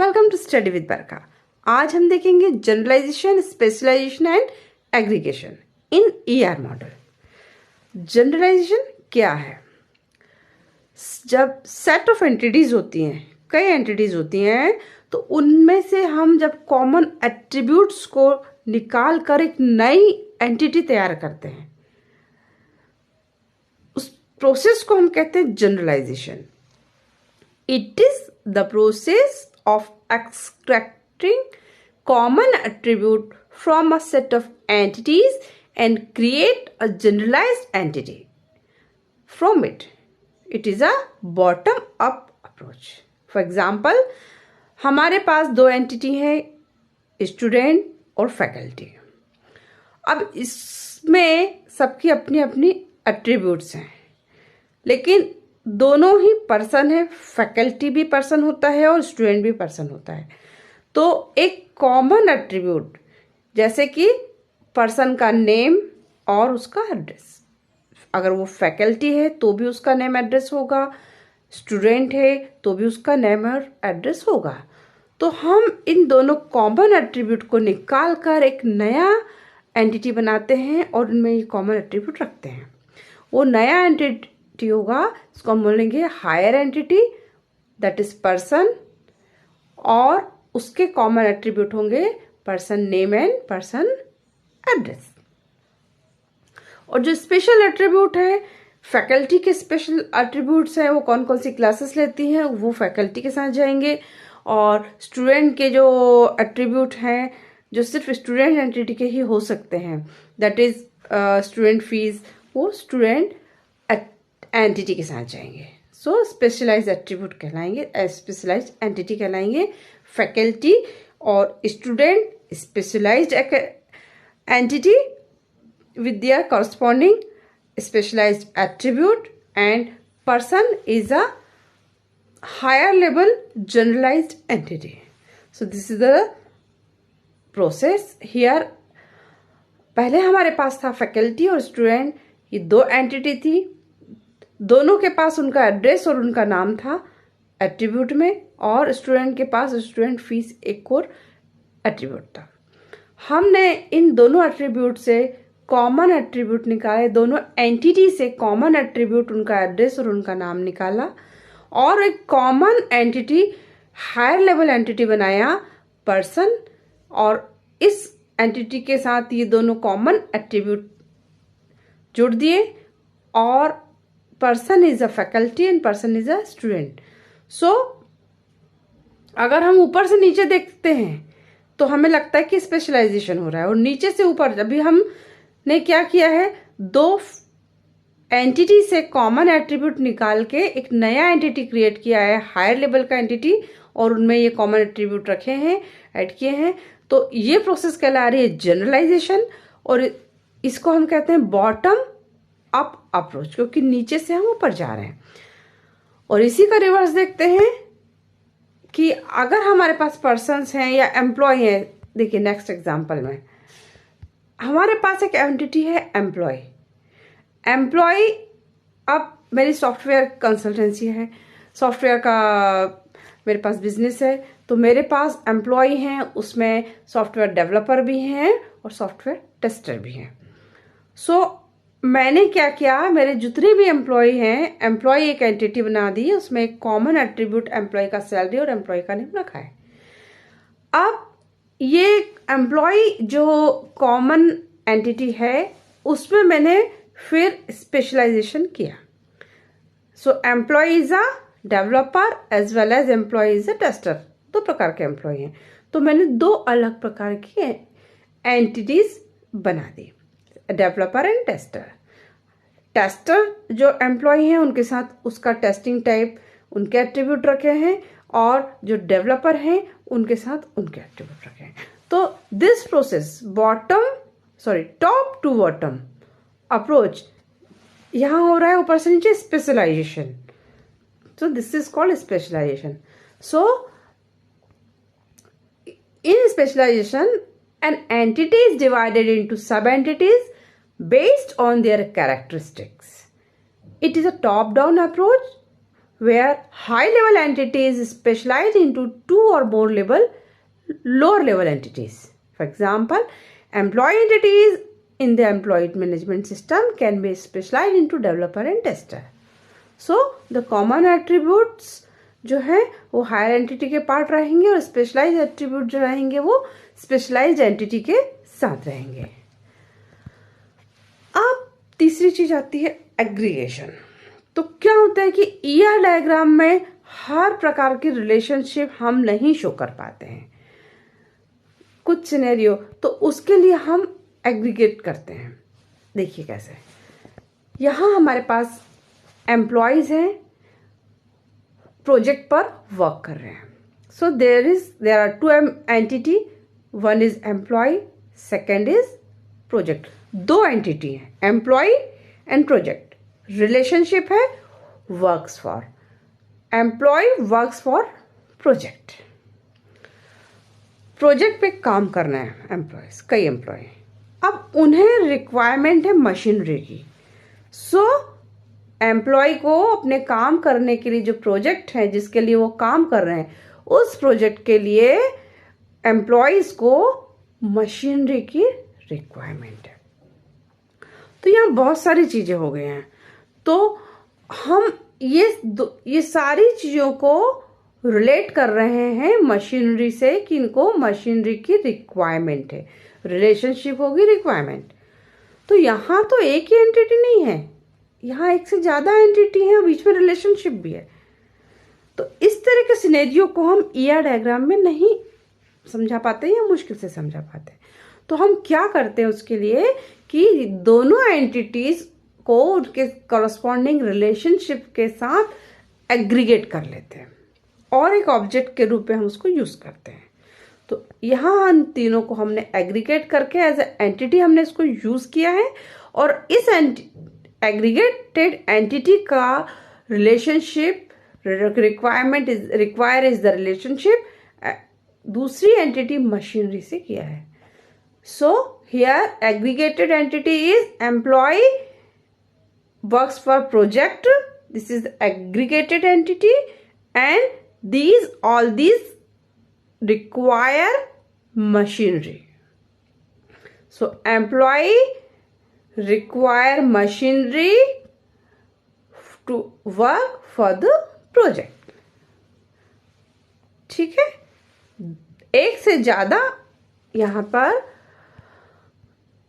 Welcome to study with बरका। आज हम देखेंगे generalization, specialization and aggregation in ER model. Generalization क्या है? जब सेट ऑफ एंटिटीज होती हैं, कई एंटिटीज होती हैं, तो उनमें से हम जब कॉमन एट्रीब्यूट्स को निकाल कर एक नई एंटिटी तैयार करते हैं, उस प्रोसेस को हम कहते हैं generalization. It is the process of extracting common attribute from a set of entities and create a generalized entity from it. It is a bottom up approach. For example, हमारे पास दो एंटिटी है, student और faculty. अब इसमें सबकी अपनी अपनी attributes हैं, लेकिन दोनों ही पर्सन है। फैकल्टी भी पर्सन होता है और स्टूडेंट भी पर्सन होता है। तो एक कॉमन एट्रीब्यूट जैसे कि पर्सन का नेम और उसका एड्रेस, अगर वो फैकल्टी है तो भी उसका नेम एड्रेस होगा, स्टूडेंट है तो भी उसका नेम और एड्रेस होगा। तो हम इन दोनों कॉमन एट्रीब्यूट को निकाल कर एक नया एंटिटी बनाते हैं और उनमें ये कॉमन एट्रीब्यूट रखते हैं। वो नया एंटिटी होगा, इसको हम बोलेंगे higher entity, that is person, और उसके कॉमन एट्रीब्यूट होंगे person name and person address. और जो स्पेशल एट्रीब्यूट है, फैकल्टी के स्पेशल एट्रीब्यूट्स हैं, वो कौन कौन सी क्लासेस लेती हैं वो फैकल्टी के साथ जाएंगे। और स्टूडेंट के जो एट्रीब्यूट हैं जो सिर्फ स्टूडेंट एंटिटी के ही हो सकते हैं, दैट इज स्टूडेंट फीस, वो स्टूडेंट एंटिटी के साथ जाएंगे। सो स्पेशलाइज्ड एट्रीब्यूट कहलाएंगे, स्पेशलाइज्ड एंटिटी कहलाएंगे फैकल्टी और student specialized entity with their corresponding specialized attribute, and person is a higher level generalized entity. So this is the process here. पहले हमारे पास था फैकल्टी और स्टूडेंट, ये दो एंटिटी थी, दोनों के पास उनका एड्रेस और उनका नाम था एट्रीब्यूट में, और स्टूडेंट के पास स्टूडेंट फीस एक और एट्रीब्यूट था। हमने इन दोनों एट्रीब्यूट से कॉमन एट्रीब्यूट निकाले, दोनों एंटिटी से कॉमन एट्रीब्यूट उनका एड्रेस और उनका नाम निकाला, और एक common entity higher level entity बनाया पर्सन, और इस एंटिटी के साथ ये दोनों कॉमन एट्रीब्यूट जुड़ दिए, और person is a faculty and person is a student. So अगर हम ऊपर से नीचे देखते हैं तो हमें लगता है कि स्पेशलाइजेशन हो रहा है, और नीचे से ऊपर अभी हमने क्या किया है, दो एंटिटी से कॉमन एट्रीब्यूट निकाल के एक नया एंटिटी क्रिएट किया है, हायर लेवल का एंटिटी, और उनमें ये कॉमन एट्रीब्यूट रखे हैं, ऐड किए हैं। तो ये प्रोसेस कहला रही है जनरलाइजेशन, और इसको हम कहते हैं बॉटम अप अप्रोच, क्योंकि नीचे से हम ऊपर जा रहे हैं। और इसी का रिवर्स देखते हैं कि अगर हमारे पास पर्सन्स हैं या एम्प्लॉय हैं, देखिए नेक्स्ट एग्जांपल में हमारे पास एक एंटिटी है एम्प्लॉय। एम्प्लॉय, अब मेरी सॉफ्टवेयर कंसल्टेंसी है, सॉफ्टवेयर का मेरे पास बिजनेस है, तो मेरे पास एम्प्लॉय हैं, उसमें सॉफ्टवेयर डेवलपर भी हैं और सॉफ्टवेयर टेस्टर भी हैं। सो मैंने क्या किया, मेरे जितने भी एम्प्लॉय हैं, एम्प्लॉय एक एंटिटी बना दी, उसमें एक कॉमन एट्रीब्यूट एम्प्लॉय का सैलरी और एम्प्लॉय का नेम रखा है। अब ये एम्प्लॉय जो कॉमन एंटिटी है उसमें मैंने फिर स्पेशलाइजेशन किया। So employee is a developer as well as employee is a tester, दो प्रकार के एम्प्लॉय हैं। तो मैंने दो अलग प्रकार की एंटिटीज बना दी, डेवलपर एंड टेस्टर। टेस्टर जो एम्प्लॉय हैं उनके साथ उसका टेस्टिंग टाइप, उनके एट्रीब्यूट रखे हैं, और जो डेवलपर हैं उनके साथ उनके एट्रीब्यूट रखे हैं। तो this process top to bottom approach यहां हो रहा है, ऊपर से नीचे specialization. So this is called specialization. So in specialization an entity is divided into sub-entities based on their characteristics. It is a top-down approach where high level entity is specialized into 2 or more lower level entities. For example, employee entities in the employee management system can be specialized into developer and tester. So the common attributes जो है वो higher entity के part रहेंगे और specialise attribute जो रहेंगे वो specialised entity के साथ रहेंगे. अब तीसरी चीज आती है एग्रीगेशन. तो क्या होता है कि ईआर डायग्राम में हर प्रकार की रिलेशनशिप हम नहीं शो कर पाते हैं. कुछ सिनेरियो तो उसके लिए हम एग्रीगेट करते हैं. देखिए कैसे. यहां हमारे पास एम्प्लॉयज हैं, प्रोजेक्ट पर वर्क कर रहे हैं. So there are 2 entity. One is employee, second is project. 2 entity हैं, एम्प्लॉय एंड प्रोजेक्ट. रिलेशनशिप है works for. Employee works for project. Project पे काम करना है एम्प्लॉयज, कई एम्प्लॉय. अब उन्हें रिक्वायरमेंट है मशीनरी की. सो एम्प्लॉय को अपने काम करने के लिए जो प्रोजेक्ट है जिसके लिए वो काम कर रहे हैं उस प्रोजेक्ट के लिए एम्प्लॉयज को मशीनरी की रिक्वायरमेंट है. तो यहाँ बहुत सारी चीजें हो गई हैं. तो हम ये सारी चीजों को रिलेट कर रहे हैं मशीनरी से कि इनको मशीनरी की रिक्वायरमेंट है. रिलेशनशिप होगी रिक्वायरमेंट. तो यहाँ तो एक ही एंटिटी नहीं है, यहाँ एक से ज्यादा एंटिटी है, बीच में रिलेशनशिप भी है. तो इस तरह के सिनेरियो को हम ईआर डायग्राम में नहीं समझा पाते या मुश्किल से समझा पाते. तो हम क्या करते हैं उसके लिए कि दोनों एंटिटीज को उनके करस्पॉन्डिंग रिलेशनशिप के साथ एग्रीगेट कर लेते हैं और एक ऑब्जेक्ट के रूप में हम उसको यूज करते हैं. तो यहाँ हम तीनों को हमने एग्रीगेट करके एज ए एंटिटी हमने इसको यूज किया है और इस एग्रीगेटेड एंटिटी का relationship require is the relationship दूसरी एंटिटी मशीनरी से किया है. So here aggregated entity is employee works for project. This is aggregated entity and all these require machinery. So employee require machinery to work for the project. ठीक है. एक से ज्यादा यहां पर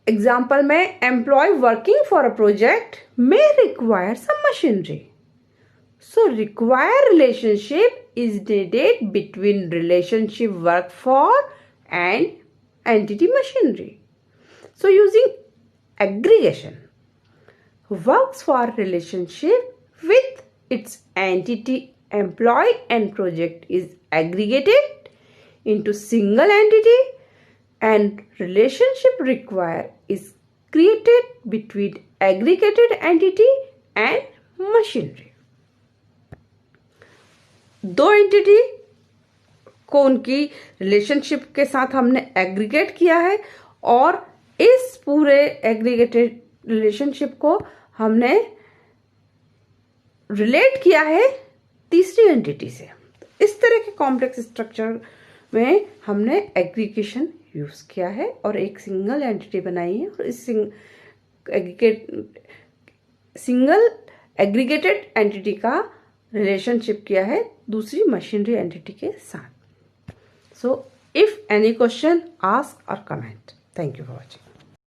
एग्जाम्पल में employee working for a project may require some machinery. So require relationship is needed between relationship work for and entity machinery. So using aggregation, works for relationship with its entity employee and project is aggregated into single entity and relationship require is created between aggregated entity and machinery. 2 entity को उनकी relationship के साथ हमने aggregate किया है और इस पूरे एग्रीगेटेड रिलेशनशिप को हमने रिलेट किया है तीसरी एंटिटी से. इस तरह के कॉम्प्लेक्स स्ट्रक्चर में हमने एग्रीगेशन यूज किया है और एक सिंगल एंटिटी बनाई है और इस सिंगल एग्रीगेटेड एंटिटी का रिलेशनशिप किया है दूसरी मशीनरी एंटिटी के साथ. So if any question ask और comment. Thank you for watching.